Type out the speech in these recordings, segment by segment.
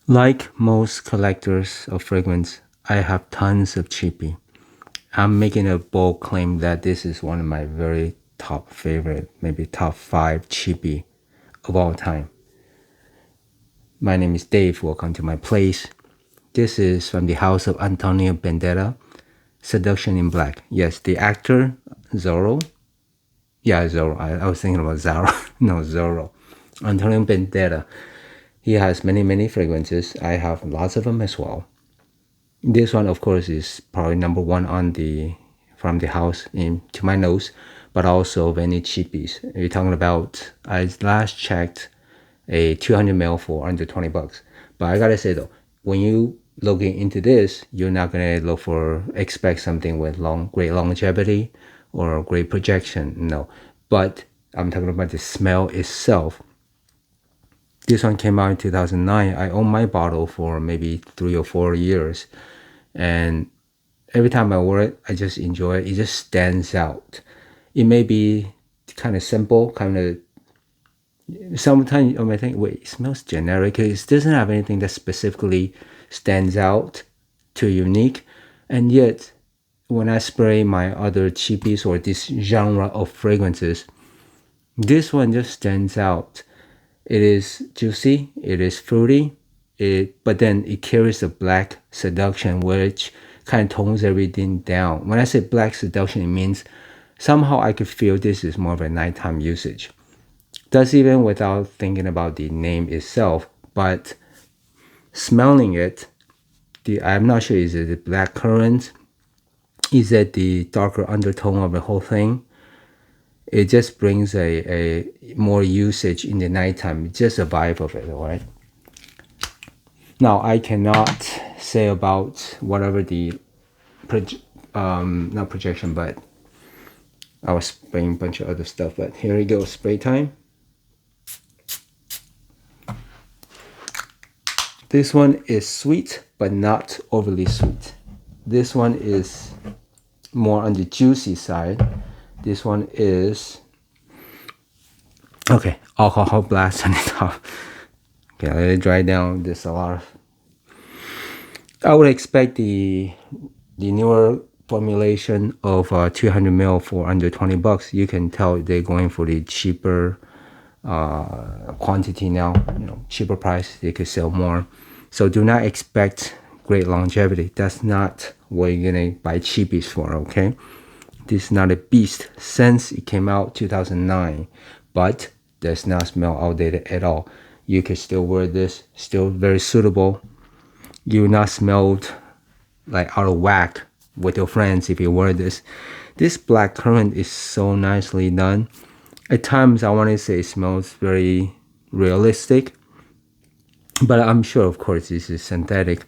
Like most collectors of fragrance, I have tons of cheapie. I'm making a bold claim that this is one of my very top favorite, maybe top 5 cheapie of all time. My name is Dave. Welcome to my place. This is from the house of Antonio Banderas, Seduction in Black. Yes, the actor Zorro. Yeah, Zorro. I was thinking about Zorro. No, Zorro. Antonio Banderas. He has many fragrances. I have lots of them as well. This one, of course, is probably number one on the from the house in to my nose, but also many cheapies. We're talking about, I last checked a 200 ml for under $20. But I gotta say though, when you looking into this, you're not gonna expect something with great longevity or great projection. No, but I'm talking about the smell itself. This one came out in 2009. I own my bottle for maybe 3 or 4 years, and every time I wear it, I just enjoy it. It just stands out. It may be kind of simple, kind of. Sometimes you might think, wait, it smells generic. It doesn't have anything that specifically stands out too unique. And yet, when I spray my other cheapies or this genre of fragrances, this one just stands out. It is juicy, it is fruity, but then it carries a black seduction, which kind of tones everything down. When I say black seduction, it means somehow I could feel this is more of a nighttime usage. That's even without thinking about the name itself, but smelling it, I'm not sure, is it the black currant? Is it the darker undertone of the whole thing? It just brings a more usage in the nighttime, just a vibe of it, all right? Now, I cannot say about whatever the, not projection, but I was spraying a bunch of other stuff, but here we go, spray time. This one is sweet, but not overly sweet. This one is more on the juicy side. This one is, okay, alcohol blast on the top. Okay, let it dry down. There's a lot of, I would expect the newer formulation of 200 ml for under $20. You can tell they're going for the cheaper quantity now, cheaper price. They could sell more. So do not expect great longevity. That's not what you're gonna buy cheapies for, okay? This is not a beast since it came out 2009, but does not smell outdated at all. You can still wear this, still very suitable. You will not smell like out of whack with your friends if you wear this. This black currant is so nicely done. At times, I want to say it smells very realistic, but I'm sure, of course, this is synthetic.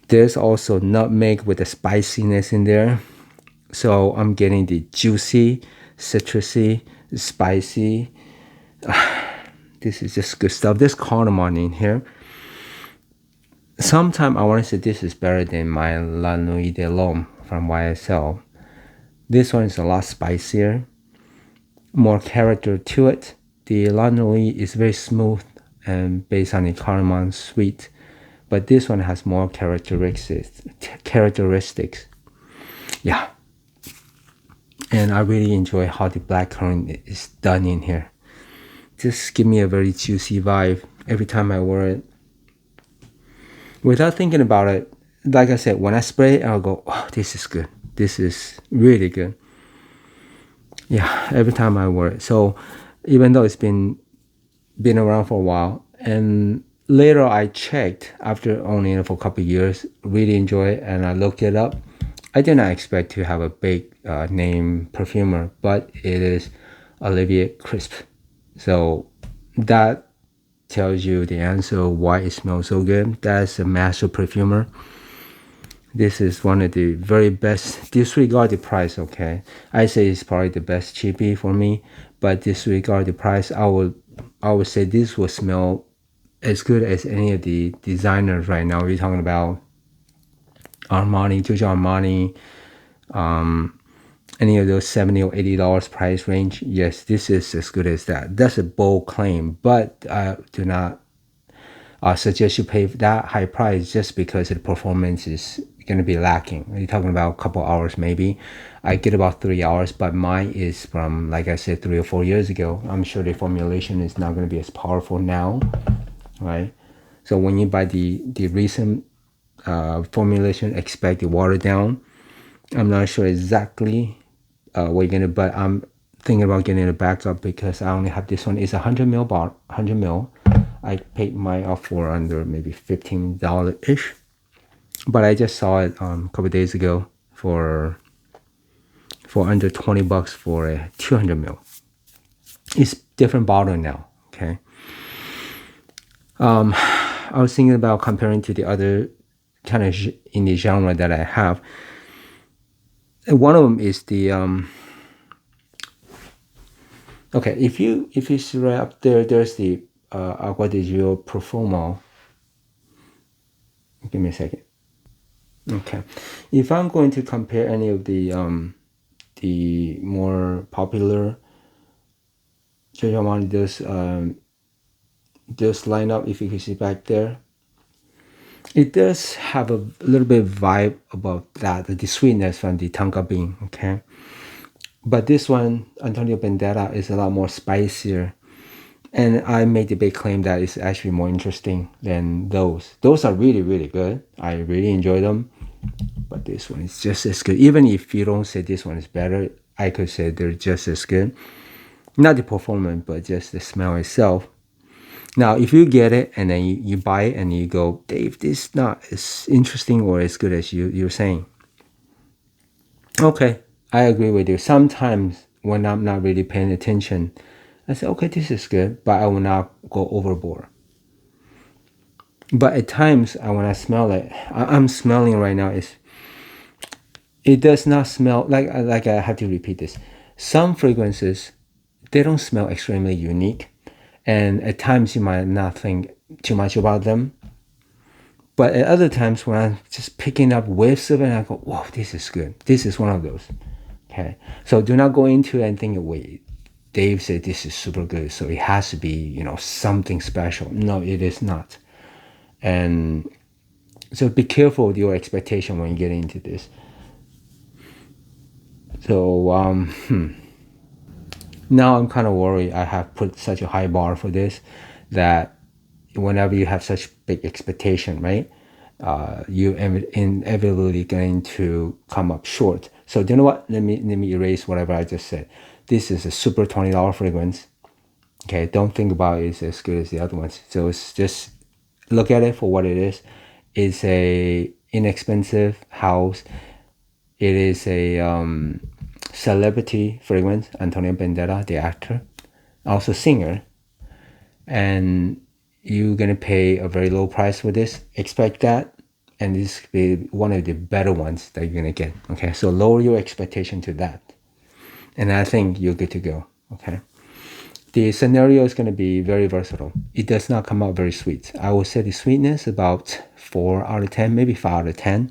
There's also nutmeg with the spiciness in there. So I'm getting the juicy, citrusy, spicy. This is just good stuff. There's cardamom in here. Sometimes I want to say this is better than my La Nuit de l'Homme from YSL. This one is a lot spicier, more character to it. The La Nuit is very smooth and based on the cardamom sweet, but this one has more characteristics. Yeah. And I really enjoy how the blackcurrant is done in here. Just give me a very juicy vibe every time I wear it. Without thinking about it, like I said, when I spray it, I'll go, oh, this is good. This is really good. Yeah, every time I wear it. So even though it's been around for a while, and later I checked after owning it for a couple of years, really enjoy it, and I looked it up. I did not expect to have a big name perfumer, but it is Olivier Crisp. So that tells you the answer why it smells so good. That's a master perfumer. This is one of the very best. Disregard the price, okay? I say it's probably the best cheapie for me, but disregard the price. I would say this will smell as good as any of the designers right now. We're talking about Armani, Giorgio Armani, any of those $70 or $80 price range. Yes, this is as good as that. That's a bold claim, but I suggest you pay that high price just because the performance is going to be lacking. You're talking about a couple hours maybe. I get about 3 hours, but mine is from, like I said, 3 or 4 years ago. I'm sure the formulation is not going to be as powerful now, right? So when you buy the recent formulation, expect the water down. I'm not sure exactly what you're gonna, but I'm thinking about getting a backup because I only have this one. It's 100 ml bottle, 100 ml. I paid mine off for under maybe $15 ish, but I just saw it a couple days ago for under $20 for a 200 ml. It's different bottle now. Okay. I was thinking about comparing to the other kind of in the genre that I have. One of them is the okay. If you see right up there, there's the Agua de Gio Profumo. Give me a second. Okay, if I'm going to compare any of the more popular Jojo this lineup, if you can see back there, it does have a little bit of vibe about that, the sweetness from the tonka bean. Okay, but this one, Antonio Banderas, is a lot more spicier. And I made the big claim that it's actually more interesting than those. Those are really, really good. I really enjoy them. But this one is just as good. Even if you don't say this one is better, I could say they're just as good. Not the performance, but just the smell itself. Now, if you get it and then you buy it and you go, Dave, this is not as interesting or as good as you're saying. Okay, I agree with you. Sometimes when I'm not really paying attention, I say, okay, this is good, but I will not go overboard. But at times, when I smell it, I'm smelling right now, it does not smell, like I have to repeat this. Some fragrances, they don't smell extremely unique. And at times, you might not think too much about them. But at other times, when I'm just picking up whiffs of it, I go, whoa, this is good. This is one of those. Okay. So do not go into it and think, wait, Dave said this is super good, so it has to be, something special. No, it is not. And so be careful with your expectation when you get into this. So now I'm kind of worried. I have put such a high bar for this that whenever you have such big expectation, right, you inevitably going to come up short. So you know what? Let me erase whatever I just said. This is a super $20 fragrance. Okay, don't think about it as good as the other ones. So it's just look at it for what it is. It's a inexpensive house. It is a celebrity fragrance. Antonio Banderas, the actor, also singer, and you're gonna pay a very low price for this. Expect that, and this could be one of the better ones that you're gonna get. Okay, so lower your expectation to that, and I think you're good to go. Okay. The scenario is going to be very versatile. It does not come out very sweet. I would say the sweetness about 4 out of 10, maybe 5 out of 10.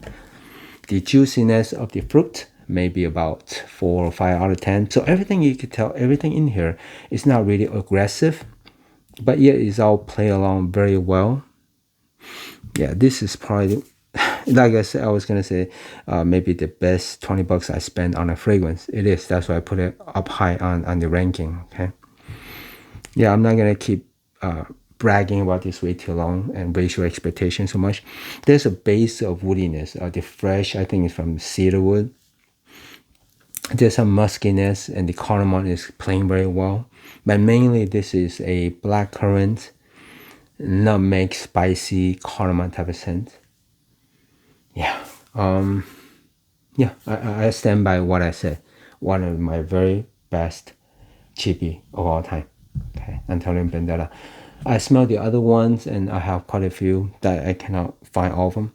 The juiciness of the fruit maybe about 4 or 5 out of 10. So everything you could tell, everything in here is not really aggressive, but yet it's all play along very well. Yeah, this is probably, like I said, I was gonna say maybe the best $20 I spent on a fragrance. It is. That's why I put it up high on the ranking. Okay. Yeah, I'm not gonna keep bragging about this way too long and raise your expectations so much. There's a base of woodiness. The fresh, I think, is from cedar wood. There's some muskiness, and the cardamom is playing very well. But mainly, this is a blackcurrant, nutmeg, spicy cardamom type of scent. Yeah, yeah. I stand by what I said. One of my very best cheapie of all time. Okay, Antonio Banderas. I smell the other ones, and I have quite a few that I cannot find all of them.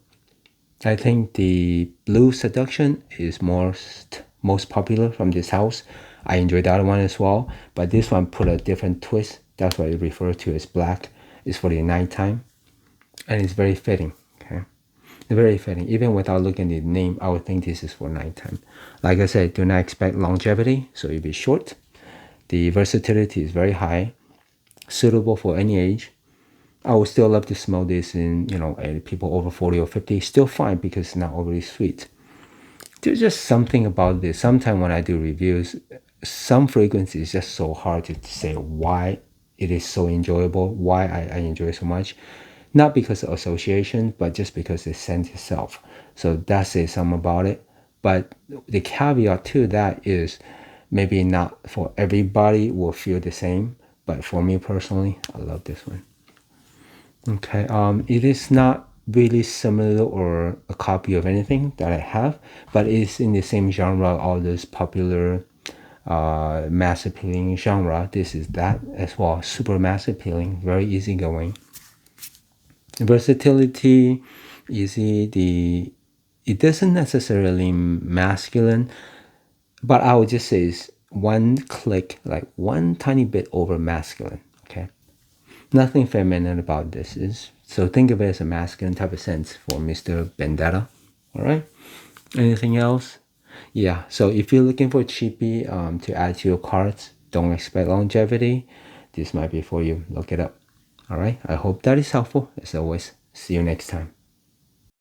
I think the blue Seduction is most popular from this house. I enjoyed that one as well, but this one put a different twist. That's why I refer to as black. It's for the nighttime, and it's very fitting. Okay, very fitting. Even without looking at the name, I would think this is for nighttime. Like I said, do not expect longevity, so it'll be short. The versatility is very high, suitable for any age. I would still love to smell this in, people over 40 or 50. Still fine because it's not overly sweet. There's just something about this. Sometimes when I do reviews, some fragrance is just so hard to say why it is so enjoyable, why I enjoy it so much. Not because of association, but just because the scent itself. So that says something about it. But the caveat to that is maybe not for everybody will feel the same. But for me personally, I love this one. Okay, it is not really similar or a copy of anything that I have, but it's in the same genre, all this popular mass appealing genre. This is that as well, super mass appealing, very easygoing. Versatility, it doesn't necessarily masculine, but I would just say it's one click, like one tiny bit over masculine, okay? Nothing feminine about this is, so think of it as a masculine type of sense for Mr. Bandera. All right. Anything else? Yeah. So if you're looking for a cheapie to add to your carts, don't expect longevity. This might be for you. Look it up. All right. I hope that is helpful. As always, see you next time.